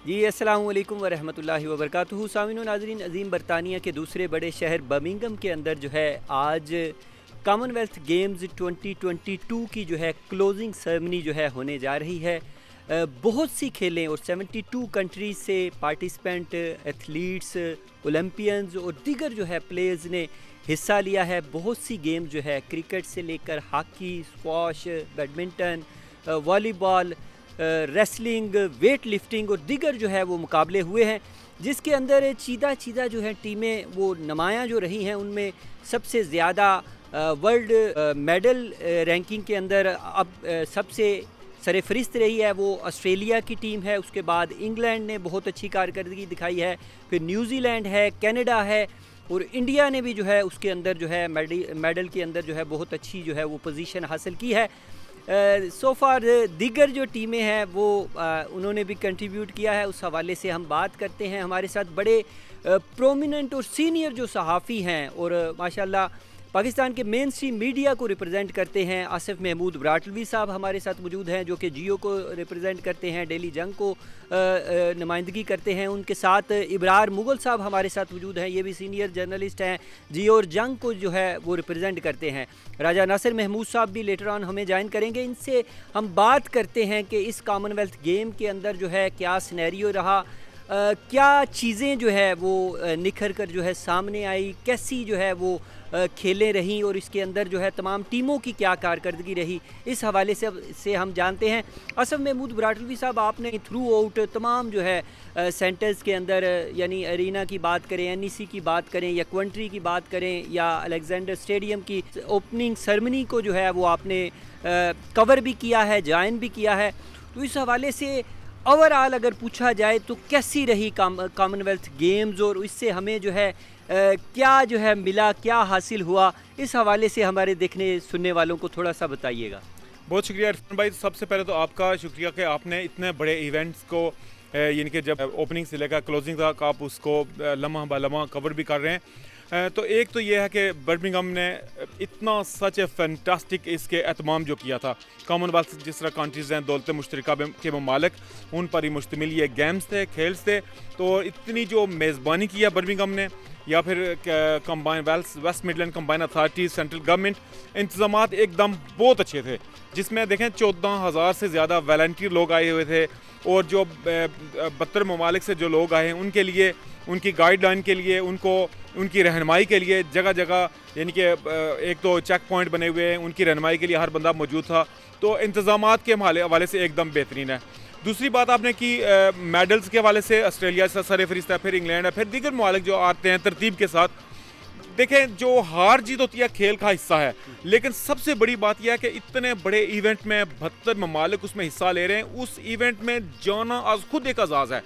जी अस्सलामु अलैकुम वरहमतुल्लाहि वबरकातुहू। सामिन व नाज़रीन, अज़ीम बरतानिया के दूसरे बड़े शहर बर्मिंघम के अंदर जो है आज कॉमनवेल्थ गेम्स 2022 की जो है क्लोजिंग सेरेमनी जो है होने जा रही है। बहुत सी खेलें और 72 कंट्रीज़ से पार्टिसिपेंट, एथलीट्स, ओलंपियंस और दीगर जो है प्लेयर्स ने हिस्सा लिया है। बहुत सी गेम जो है क्रिकेट से लेकर hockey, squash, badminton, volleyball, wrestling, weight lifting और दीगर जो है वो मुकाबले हुए हैं, जिसके अंदर चीदा जो है टीमें वो नुमायाँ जो रही हैं। उनमें सबसे ज़्यादा वर्ल्ड मेडल रैंकिंग के अंदर अब सबसे सरफहरिस्त रही है वो ऑस्ट्रेलिया की टीम है। उसके बाद इंग्लैंड ने बहुत अच्छी कारकर्दगी दिखाई है, फिर न्यूजीलैंड है, कनाडा है और इंडिया ने भी जो है उसके अंदर जो है मेडल के अंदर जो है बहुत अच्छी जो है वो पोजीशन हासिल की है। सो फार दीगर जो टीमें हैं वो उन्होंने भी कंट्रीब्यूट किया है। उस हवाले से हम बात करते हैं। हमारे साथ बड़े प्रोमिनेंट और सीनियर जो सहाफ़ी हैं और माशाल्लाह पाकिस्तान के मेन स्ट्रीम मीडिया को रिप्रेजेंट करते हैं, आसिफ महमूद बराटलवी साहब हमारे साथ मौजूद हैं, जो कि जियो को रिप्रेजेंट करते हैं, डेली जंग को नुमाइंदगी करते हैं। उनके साथ इब्रार मुगल साहब हमारे साथ मौजूद हैं, ये भी सीनियर जर्नलिस्ट हैं, जियो और जंग को जो है वो रिप्रेजेंट करते हैं। राजा नासिर महमूद साहब भी लेटर ऑन हमें ज्वाइन करेंगे। इनसे हम बात करते हैं कि इस कॉमनवेल्थ गेम के अंदर जो है क्या सिनेरियो रहा, क्या चीज़ें जो है वो निखर कर जो है सामने आई, कैसी जो है वो खेलें रहीं और इसके अंदर जो है तमाम टीमों की क्या कारकर्दगी रही, इस हवाले से हम जानते हैं। आसिफ महमूद बराटलवी साहब, आपने थ्रू आउट तमाम जो है सेंटर्स के अंदर, यानी अरीना की बात करें, NEC की बात करें या क्वेंट्री की बात करें या अलेक्जेंडर स्टेडियम की ओपनिंग सेरेमनी को जो है वो आपने कवर भी किया है, ज्वाइन भी किया है। तो इस हवाले से ओवरऑल अगर पूछा जाए तो कैसी रही कॉमनवेल्थ गेम्स और इससे हमें जो है क्या जो है मिला, क्या हासिल हुआ, इस हवाले से हमारे देखने सुनने वालों को थोड़ा सा बताइएगा। बहुत शुक्रिया इरफान भाई। सबसे पहले तो आपका शुक्रिया कि आपने इतने बड़े इवेंट्स को यानी कि जब ओपनिंग से लेकर क्लोजिंग तक आप उसको लम्हा ब लम्हा कवर भी कर रहे हैं। तो एक तो ये है कि बर्मिंघम ने इतना सच ए फैंटास्टिक इसके एहतमाम जो किया था। कॉमनवेल्थ जिस तरह कंट्रीज़ हैं, दौलत मुश्तरका के ममालिक, उन पर ही मुश्तमिल ये गेम्स थे, खेल्स थे। तो इतनी जो मेज़बानी किया बर्मिंघम ने, या फिर combine west midland combine authority, central government, इंतज़ामात एकदम बहुत अच्छे थे। जिसमें देखें 14,000 से ज़्यादा वॉलंटियर लोग आए हुए थे और जो 72 ममालिक से जो लोग आए हैं उनके लिए, उनकी गाइडलाइन के लिए, उनकी रहनुमाई के लिए जगह जगह, यानी कि एक तो चेक पॉइंट बने हुए हैं, उनकी रहनुमाई के लिए हर बंदा मौजूद था। तो इंतज़ामात के हवाले से एकदम बेहतरीन है। दूसरी बात आपने की मेडल्स के हवाले से, ऑस्ट्रेलिया से सरफहरिस्त है, फिर इंग्लैंड है, फिर दीगर ममालिक जो आते हैं तरतीब के साथ। देखें, जो हार जीत होती है खेल का हिस्सा है, लेकिन सबसे बड़ी बात यह है कि इतने बड़े इवेंट में 72 ममालिक उसमें हिस्सा ले रहे हैं। उस इवेंट में जाना आज खुद एक एजाज़ है।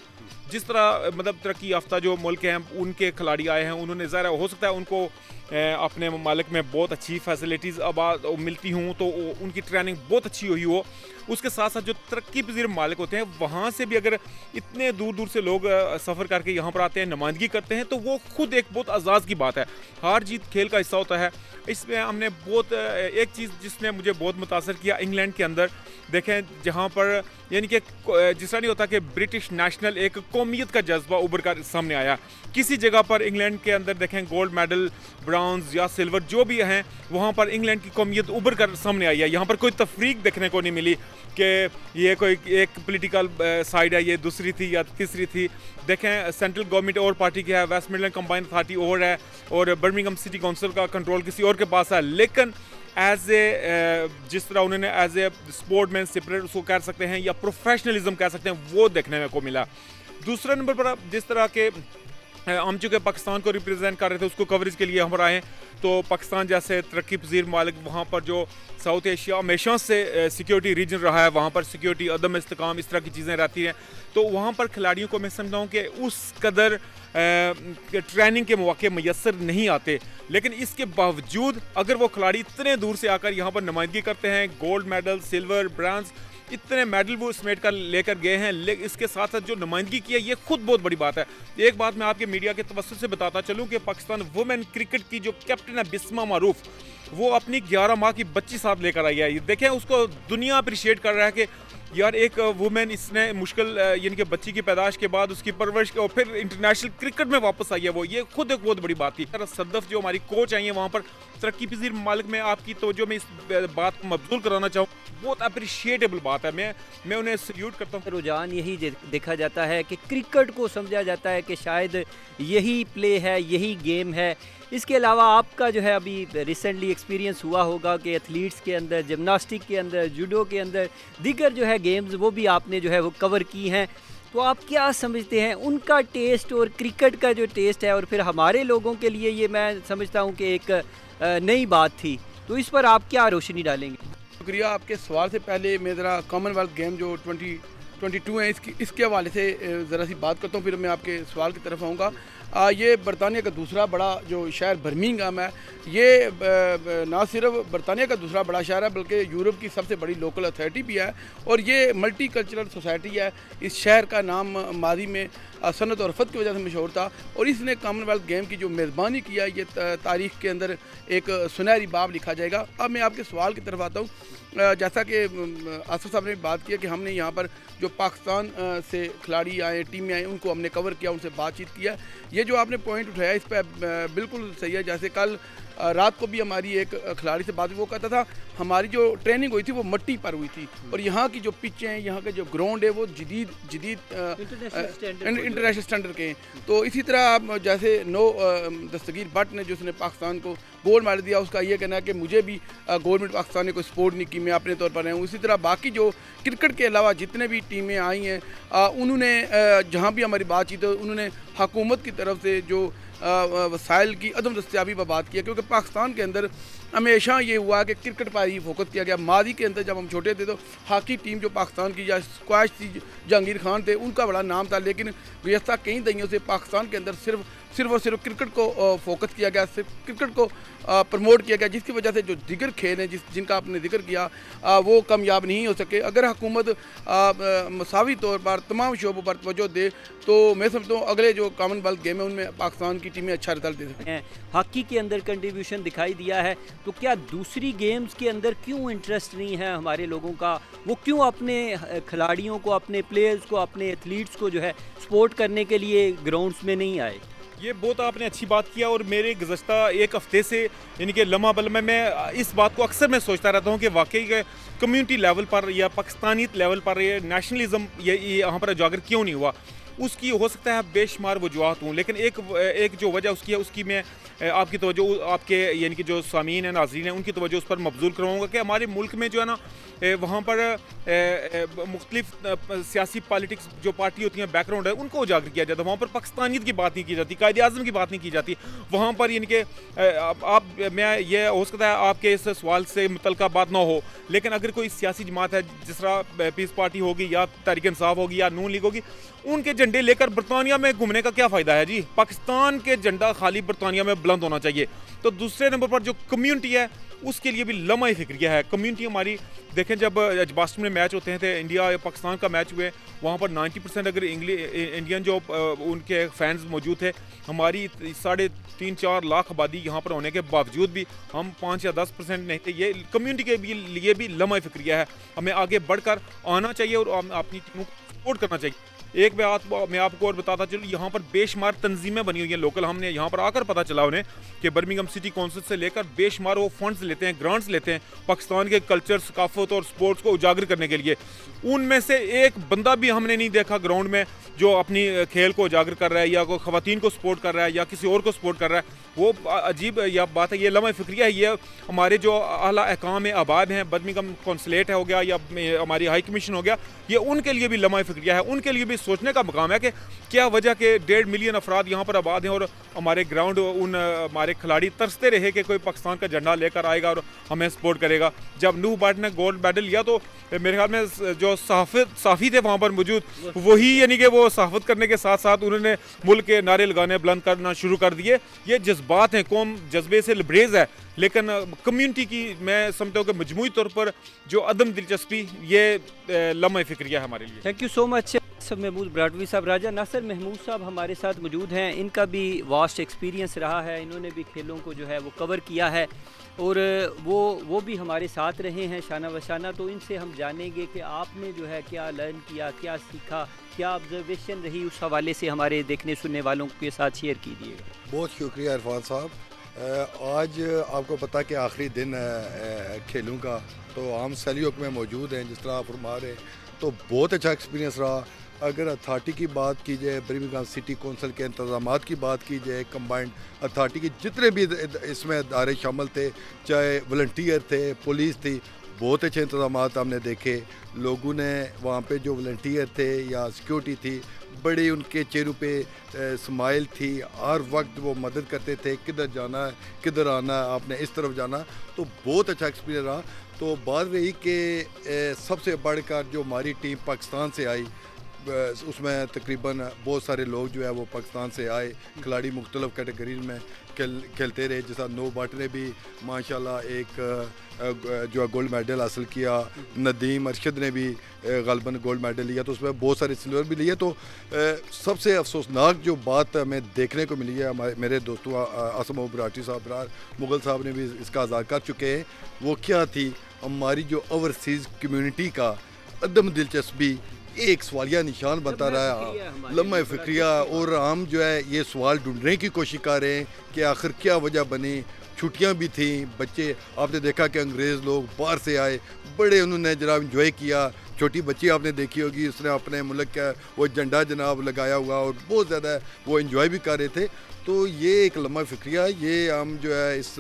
जिस तरह मतलब तरक्की याफ्ता जो मुल्क हैं उनके खिलाड़ी आए हैं, उन्होंने ज़रा हो सकता है उनको अपने ममालिक में बहुत अच्छी फैसिलिटीज़ अब मिलती हूँ, तो उनकी ट्रेनिंग बहुत अच्छी हुई हो। उसके साथ साथ जो तरक्की पजीर ममालिक होते हैं वहाँ से भी अगर इतने दूर दूर से लोग सफ़र करके यहाँ पर आते हैं, नुमाइंदगी करते हैं, तो वो खुद एक बहुत एजाज़ की बात है। हार जीत खेल का हिस्सा होता है। इसमें हमने बहुत एक चीज़ जिसने मुझे बहुत मुतासर किया, इंग्लैंड के अंदर देखें जहाँ पर यानी कि जिस तरह नहीं होता कि ब्रिटिश नेशनल एक कौमियत का जज्बा उभर कर सामने आया। किसी जगह पर इंग्लैंड के अंदर देखें गोल्ड मेडल, ब्राउन्ज या सिल्वर जो भी हैं, वहाँ पर इंग्लैंड की कौमियत उभर कर सामने आई है। यहाँ पर कोई तफरीक देखने को नहीं मिली कि ये कोई एक पॉलिटिकल साइड है, ये दूसरी थी या तीसरी थी। देखें सेंट्रल गवर्नमेंट और पार्टी की है, वेस्ट मिडलैंड कंबाइन अथॉरिटी और है, और बर्मिंघम सिटी काउंसिल का कंट्रोल किसी और के पास है। लेकिन एज ए जिस तरह उन्होंने एज ए स्पोर्टमैन स्पिरिट उसको कह सकते हैं या प्रोफेशनलिज्म कह सकते हैं, वो देखने को मिला। दूसरा नंबर पर जिस तरह के हम चूँकि पाकिस्तान को रिप्रेजेंट कर रहे थे, उसको कवरेज के लिए हम आए हैं, तो पाकिस्तान जैसे तरक्की पजीर ममालिक, वहाँ पर जो साउथ एशिया हमेशा से सिक्योरिटी रीजन रहा है, वहाँ पर सिक्योरिटी, अदम इस्तेकाम, इस तरह की चीज़ें रहती हैं। तो वहाँ पर खिलाड़ियों को मैं समझता हूँ कि उस कदर ट्रेनिंग के मौके मैसर नहीं आते। लेकिन इसके बावजूद अगर वो खिलाड़ी इतने दूर से आकर यहाँ पर नुमाइंदगी करते हैं, गोल्ड मेडल, सिल्वर, ब्रांज, इतने मेडल वो समेट कर लेकर गए हैं, लेकिन इसके साथ साथ जो नुमाइंदगी की है ये खुद बहुत बड़ी बात है। एक बात मैं आपके मीडिया के तवज्जुह से बताता चलूँ कि पाकिस्तान वुमेन क्रिकेट की जो कैप्टन है बिस्मा मारूफ, वो अपनी 11 माह की बच्ची साथ लेकर आई है। देखें, उसको दुनिया अप्रिशिएट कर रहा है कि यार एक वुमेन इसने मुश्किल यानी कि बच्ची की पैदाश के बाद उसकी परवरिश और फिर इंटरनेशनल क्रिकेट में वापस आई है वो, ये खुद एक बहुत बड़ी बात थी। सदफ जो हमारी कोच आई है वहाँ पर तरक्की पजीर ममालिक में आपकी तवज्जो में इस बात को मबसूल कराना चाहूँ, बहुत अप्रिशिएटेबल बात है। मैं उन्हें सल्यूट करता हूँ। रुझान यही देखा जाता है कि क्रिकेट को समझा जाता है कि शायद यही प्ले है, यही गेम है। इसके अलावा आपका जो है अभी रिसेंटली एक्सपीरियंस हुआ होगा कि एथलीट्स के अंदर, जिम्नास्टिक के अंदर, जूडो के अंदर, दीगर जो है गेम्स वो भी आपने जो है वो कवर की हैं। तो आप क्या समझते हैं उनका टेस्ट और क्रिकेट का जो टेस्ट है, और फिर हमारे लोगों के लिए ये मैं समझता हूँ कि एक नई बात थी, तो इस पर आप क्या रोशनी डालेंगे? शुक्रिया। आपके सवाल से पहले मैं ज़रा कॉमनवेल्थ गेम जो 2022 है इसके हवाले से ज़रा सी बात करता हूँ, फिर मैं आपके सवाल की तरफ आऊँगा। ये बरतानिया का दूसरा बड़ा जो शहर बर्मिंघम है, ये ना सिर्फ बरतानिया का दूसरा बड़ा शहर है बल्कि यूरोप की सबसे बड़ी लोकल अथॉरिटी भी है, और ये मल्टी कल्चरल सोसाइटी है। इस शहर का नाम माजी में सनत और फत की वजह से मशहूर था, और इसने कॉमनवेल्थ गेम की जो मेज़बानी किया, ये तारीख़ के अंदर एक सुनहरी बाब लिखा जाएगा। अब मैं आपके सवाल की तरफ आता हूँ। जैसा कि आसिफ साहब ने बात किया कि हमने यहाँ पर जो पाकिस्तान से खिलाड़ी आए, टीमें आई, उनको हमने कवर किया, उनसे बातचीत किया। ये जो आपने पॉइंट उठाया इस पर बिल्कुल सही है। जैसे कल रात को भी हमारी एक खिलाड़ी से बात, वो कहता था हमारी जो ट्रेनिंग हुई थी वो मट्टी पर हुई थी, और यहाँ की जो पिच हैं, यहाँ के जो ग्राउंड है वो जदीद इंटरनेशनल स्टैंडर्ड के हैं। तो इसी तरह आप जैसे दस्तगीर भट्ट ने, जिसने पाकिस्तान को गोल्ड मेडल दिया, उसका ये कहना है कि मुझे भी गोल्ड मेडल पाकिस्तान ने कोई सपोर्ट नहीं की, मैं अपने तौर पर रहूँ। इसी तरह बाकी जो क्रिकेट के अलावा जितने भी टीमें आई हैं, उन्होंने जहाँ भी हमारी बातचीत है, उन्होंने हुकूमत की तरफ से जो वसाइल की अदम दस्तियाबी पर बात किया, क्योंकि पाकिस्तान के अंदर हमेशा ये हुआ कि क्रिकेट पर ही फोकस किया गया। माजी के अंदर जब हम छोटे थे तो हॉकी टीम जो पाकिस्तान की या स्क्वैश थी, जहांगीर खान थे, उनका बड़ा नाम था, लेकिन गुज़श्ता कई दहियों से पाकिस्तान के अंदर सिर्फ और सिर्फ क्रिकेट को फोकस किया गया, सिर्फ क्रिकेट को प्रमोट किया गया, जिसकी वजह से जो दिगर खेल हैं जिनका आपने जिक्र किया वो कामयाब नहीं हो सके। अगर हुकूमत मसावी तौर पर तमाम शोबों पर तवज्जो दे तो मैं समझता हूँ अगले जो कॉमनवेल्थ गेम है उनमें पाकिस्तान की टीमें अच्छा रिजल्ट दे सकती हैं। हॉकी के अंदर कंट्रीब्यूशन दिखाई दिया है, तो क्या दूसरी गेम्स के अंदर क्यों इंटरेस्ट नहीं है हमारे लोगों का? वो क्यों अपने खिलाड़ियों को, अपने प्लेयर्स को, अपने एथलीट्स को जो है सपोर्ट करने के लिए ग्राउंड्स में नहीं आए? ये बहुत आपने अच्छी बात किया, और मेरे गुज़श्ता एक हफ़्ते से यानी कि लम्हा बल में मैं इस बात को अक्सर मैं सोचता रहता हूँ कि वाकई के कम्युनिटी लेवल पर या पाकिस्तानियत लेवल पर ये नेशनलिज्म ये यहाँ पर उजागर क्यों नहीं हुआ। उसकी हो सकता है बेशुमार वजूहत हूँ, लेकिन एक जो वजह उसकी है, उसकी मैं आपकी तवज्जो, आपके यानी कि जो सामीन है, नाज़रीन है, उनकी तवज्जो उस पर मबजूल कराऊँगा कि हमारे मुल्क में जो है ना, वहाँ पर मुख्तलिफ सियासी पॉलिटिक्स जो पार्टी होती हैं, बैकग्राउंड है, उनको उजागर किया जाता है। वहाँ पर पाकिस्तानियत की बात नहीं की जाती, कायदे आज़म की बात नहीं की जाती। वहाँ पर यानी कि मैं ये हो सकता है आपके इस सवाल से मुतल्लिका बात ना हो, लेकिन अगर कोई सियासी जमात है, जिस तरह पीस पार्टी होगी या तहरीक इंसाफ होगी या नून लीग होगी, उनके झंडे लेकर बरतानिया में घूमने का क्या फ़ायदा है जी? पाकिस्तान के झंडा खाली बरतानिया में बुलंद होना चाहिए। तो दूसरे नंबर पर जो कम्युनिटी है, उसके लिए भी लम्हा फिक्रिया है। कम्युनिटी हमारी देखें, जब एजबास्टन में मैच होते हैं, तो इंडिया या पाकिस्तान का मैच हुए, वहाँ पर 90% अगर इंडियन जो उनके फैंस मौजूद थे, हमारी 3.5-4 लाख आबादी यहाँ पर होने के बावजूद भी हम 5 या 10% नहीं थे। ये कम्युनिटी के लिए भी लम्हा फिक्रिया है। हमें आगे बढ़कर आना चाहिए और अपनी टीमों को सपोर्ट करना चाहिए। एक बात मैं आपको और बताता चलूँ, यहाँ पर बेशुमार तंजीमें बनी हुई हैं लोकल। हमने यहाँ पर आकर पता चला उन्हें कि बर्मिंघम सिटी काउंसिल से लेकर बेशुमार वो फंड्स लेते हैं, ग्रांट्स लेते हैं पाकिस्तान के कल्चर, सकाफत और स्पोर्ट्स को उजागर करने के लिए। उनमें से एक बंदा भी हमने नहीं देखा ग्राउंड में जो अपनी खेल को उजागर कर रहा है, या कोई ख़वातीन को सपोर्ट कर रहा है, या किसी और को सपोर्ट कर रहा है। वो अजीब या बात है, ये लम्हा फिक्रिया है। ये हमारे जो आला अहकाम आबाद हैं, बर्मिंघम कौंसलेट हो गया या हमारी हाई कमीशन हो गया, ये उनके लिए भी लम्हा फिक्रिया है। उनके लिए भी सोचने का मकाम है कि क्या वजह के 1.5 मिलियन अफराद यहाँ पर आबाद हैं और हमारे ग्राउंड हमारे खिलाड़ी तरसते रहे कि कोई पाकिस्तान का झंडा लेकर आएगा और हमें सपोर्ट करेगा। जब नूह भट्ट ने गोल्ड मेडल लिया तो मेरे ख्याल में जो साफ़ी थे वहाँ पर मौजूद, वही यानी कि वो सहाफ़त करने के साथ साथ उन्होंने मुल्क के नारे लगाने बुलंद करना शुरू कर दिए। ये जज्बात हैं, कौम जज्बे से लबरेज है, लेकिन कम्युनिटी की मैं समझता हूँ कि मजमूई तौर पर जो अदम दिलचस्पी, ये लम्हा फिक्रिया है हमारे लिए। Thank you so much. सब महमूद ब्राडवी साहब, राजा नासिर महमूद साहब हमारे साथ मौजूद हैं। इनका भी वास्ट एक्सपीरियंस रहा है, इन्होंने भी खेलों को जो है वो कवर किया है और वो भी हमारे साथ रहे हैं शाना बशाना। तो इनसे हम जानेंगे कि आपने जो है क्या लर्न किया, क्या सीखा, क्या ऑब्जर्वेशन रही, उस हवाले से हमारे देखने सुनने वालों के साथ शेयर कीजिएगा। बहुत शुक्रिया इरफान साहब। आज आपको पता कि आखिरी दिन है खेलों का, तो हम सेलियोक में मौजूद हैं जिस तरह आप फरमा रहे, तो बहुत अच्छा एक्सपीरियंस रहा। अगर अथॉरिटी की बात की जाए, बर्मिंघम सिटी कौंसिल के इंतजामात की बात की जाए, कंबाइंड अथॉरिटी के जितने भी इसमें अदारे शामिल थे, चाहे वॉलंटियर थे, पुलिस थी, बहुत अच्छे इंतजामात हमने देखे। लोगों ने वहाँ पे जो वॉलंटियर थे या सिक्योरिटी थी, बड़ी उनके चेहरों पे स्माइल थी, हर वक्त वो मदद करते थे, किधर जाना है, किधर आना है, आपने इस तरफ जाना, तो बहुत अच्छा एक्सपीरियंस रहा। तो बात रही कि सबसे बढ़कर जो हमारी टीम पाकिस्तान से आई, उसमें तकरीबन बहुत सारे लोग जो है वो पाकिस्तान से आए, खिलाड़ी मुख्तलिफ़ कैटेगरीज में खेलते रहे। जैसा नो बाट ने भी माशाल्लाह एक जो है गोल्ड मेडल हासिल किया, नदीम अरशद ने भी ग़ालिबन गोल्ड मेडल लिया, तो उसमें बहुत सारे सिल्वर भी लिए। तो सबसे अफसोसनाक जो बात हमें देखने को मिली है, मेरे दोस्तों आसम बराटी साहब, मुगल साहब ने भी इसका आज़ाद कर चुके हैं, वो क्या थी, हमारी जो ओवरसीज़ कम्यूनिटी का अदम दिलचस्पी एक सवालिया निशान बनता रहा, लम्हा फ़िक्रिया। और हम जो है ये सवाल ढूंढने की कोशिश कर रहे हैं कि आखिर क्या वजह बनी। छुट्टियां भी थी, बच्चे आपने देखा कि अंग्रेज़ लोग बाहर से आए, बड़े उन्होंने जनाब इंजॉय किया। छोटी बच्ची आपने देखी होगी, उसने अपने मुल्क का वो झंडा जनाब लगाया हुआ और बहुत ज़्यादा वो इंजॉय भी कर रहे थे। तो ये एक लम्हा फ़िक्रिया, ये हम जो है इस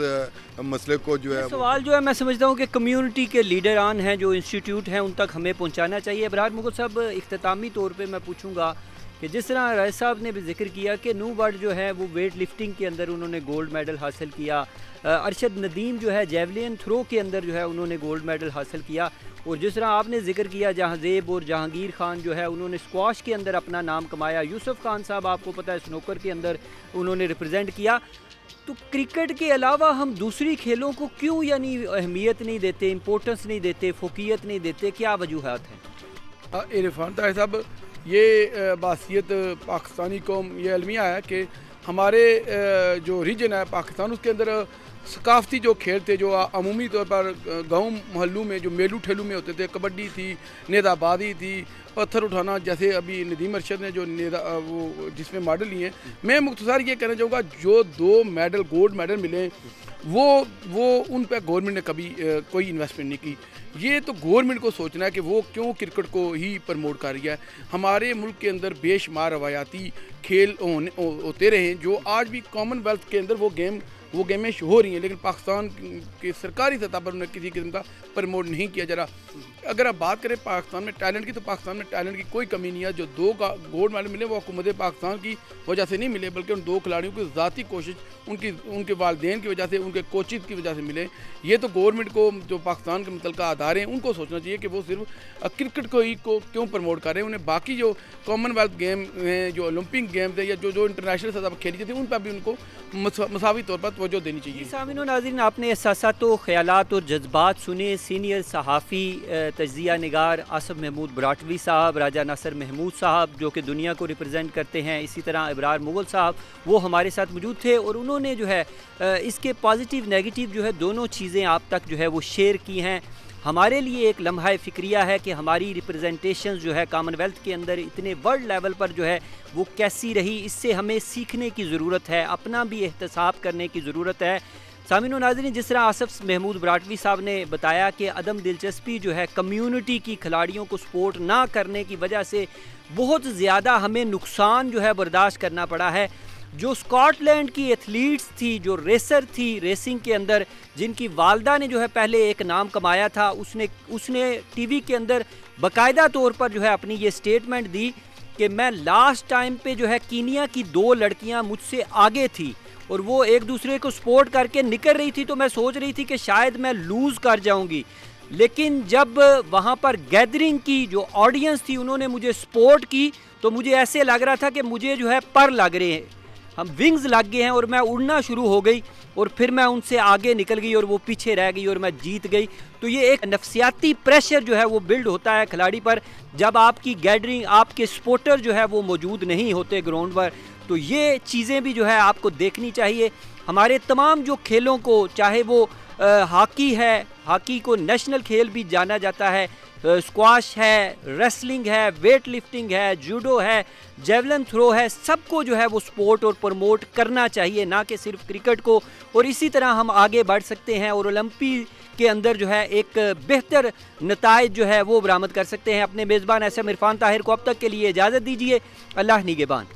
मसले को जो है सवाल जो है मैं समझता हूँ कि कम्युनिटी के लीडरान हैं, जो इंस्टीट्यूट हैं, उन तक हमें पहुँचाना चाहिए। इब्रार मुगल साहब, इख्तितामी तौर पे मैं पूछूंगा कि जिस तरह राय साहब ने भी जिक्र किया कि नू बट जो है वो वेट लिफ्टिंग के अंदर उन्होंने गोल्ड मेडल हासिल किया, अरशद नदीम जो है जेवलिन थ्रो के अंदर जो है उन्होंने गोल्ड मेडल हासिल किया, और जिस तरह आपने जिक्र किया जहांजेब और जहांगीर खान जो है उन्होंने स्क्वाश के अंदर अपना नाम कमाया, यूसुफ खान साहब आपको पता है स्नूकर के अंदर उन्होंने रिप्रेजेंट किया। तो क्रिकेट के अलावा हम दूसरी खेलों को क्यों यानी अहमियत नहीं देते, इम्पोर्टेंस नहीं देते, फोकियत नहीं देते, क्या वजूहत हैं? इरफान साहब, ये बासियत पाकिस्तानी कौम ये अलमिया है कि हमारे जो रीजन है पाकिस्तान, उसके अंदर सकाफती जो खेल थे, जो अमूमी तौर पर गाँव मोहल्लों में जो मेलू ठेलू में होते थे, कबड्डी थी, नेदाबाजी थी, पत्थर उठाना, जैसे अभी नदीम अरशद ने जो वो जिसमें मेडल लिए हैं। मैं मुख्तसर ये कहना चाहूँगा, जो 2 मेडल गोल्ड मेडल मिले वो उन पर गवर्नमेंट ने कभी कोई इन्वेस्टमेंट नहीं की। ये तो गवर्नमेंट को सोचना है कि वो क्यों क्रिकेट को ही प्रमोट कर रही है। हमारे मुल्क के अंदर बेशुमार रवायाती खेल होते रहे, जो आज भी कॉमनवेल्थ के अंदर वो गेमें हो रही हैं, लेकिन पाकिस्तान की सरकारी सतह पर उन्हें किसी किस्म का प्रमोट नहीं किया जा रहा। अगर आप बात करें पाकिस्तान में टैलेंट की, तो पाकिस्तान में टैलेंट की कोई कमी नहीं है। जो 2 गोल्ड मेडल मिले वो हुकूमत पाकिस्तान की वजह से नहीं मिले, बल्कि उन 2 खिलाड़ियों की ज़ाती कोशिश, उनके वालिदैन की वजह से, उनके कोचिज़ की वजह से मिले। ये तो गवर्नमेंट को, जो पाकिस्तान के मुतल्लिका अदारे हैं, उनको सोचना चाहिए कि वो सिर्फ क्रिकेट को ही क्यों प्रमोट कर रहे हैं। उन्हें बाकी जो कॉमनवेल्थ गेम हैं, जो ओलंपिक गेम्स हैं, या जो इंटरनेशनल सतह पर खेली जाती है, उन पर भी उनको मसावी तौर पर तवज्जो देनी चाहिए। सामिन नाज़रीन, आपने एहसासात व ख़यालात और जज्बात सुने। सीनियर सहाफ़ी तज्ज़िया निगार आसम महमूद बराटवी साहब, राजा नासिर महमूद साहब जो कि दुनिया को रिप्रेजेंट करते हैं, इसी तरह इब्रार मुगल साहब, वो हमारे साथ मौजूद थे और उन्होंने जो है इसके पॉजिटिव नेगेटिव जो है दोनों चीज़ें आप तक जो है वो शेयर की हैं। हमारे लिए एक लम्हा फ़िक्रिया है कि हमारी रिप्रेजेंटेशन जो है कॉमनवेल्थ के अंदर इतने वर्ल्ड लेवल पर जो है वो कैसी रही, इससे हमें सीखने की ज़रूरत है, अपना भी एहतसाब करने की ज़रूरत है। सामिन व नाज़रीन, जिस तरह आसफ महमूद बराटवी साहब ने बताया कि अदम दिलचस्पी जो है कम्यूनिटी की खिलाड़ियों को सपोर्ट ना करने की वजह से बहुत ज़्यादा हमें नुकसान जो है बर्दाश्त करना पड़ा है। जो स्कॉटलैंड की एथलीट्स थी, जो रेसर थी रेसिंग के अंदर, जिनकी वालदा ने जो है पहले एक नाम कमाया था, उसने टीवी के अंदर बाकायदा तौर पर जो है अपनी ये स्टेटमेंट दी कि मैं लास्ट टाइम पे जो है कीनिया की 2 लड़कियां मुझसे आगे थी और वो एक दूसरे को सपोर्ट करके निकल रही थी, तो मैं सोच रही थी कि शायद मैं लूज़ कर जाऊंगी, लेकिन जब वहाँ पर गैदरिंग की जो ऑडियंस थी उन्होंने मुझे सपोर्ट की, तो मुझे ऐसे लग रहा था कि मुझे जो है पर लग रहे हैं, हम विंग्स लग गए हैं और मैं उड़ना शुरू हो गई और फिर मैं उनसे आगे निकल गई और वो पीछे रह गई और मैं जीत गई। तो ये एक नफसियाती प्रेशर जो है वो बिल्ड होता है खिलाड़ी पर जब आपकी गैदरिंग, आपके सपोर्टर जो है वो मौजूद नहीं होते ग्राउंड पर। तो ये चीज़ें भी जो है आपको देखनी चाहिए। हमारे तमाम जो खेलों को, चाहे वो हॉकी है, हॉकी को नेशनल खेल भी जाना जाता है, स्क्वाश है, रेसलिंग है, वेट लिफ्टिंग है, जूडो है, जेवलिन थ्रो है, सबको जो है वो स्पोर्ट और प्रमोट करना चाहिए, ना कि सिर्फ क्रिकेट को। और इसी तरह हम आगे बढ़ सकते हैं और ओलंपिक के अंदर जो है एक बेहतर नताइज जो है वो बरामद कर सकते हैं। अपने मेज़बान SM इरफान ताहिर को अब तक के लिए इजाज़त दीजिए। अल्लाह निगहबान।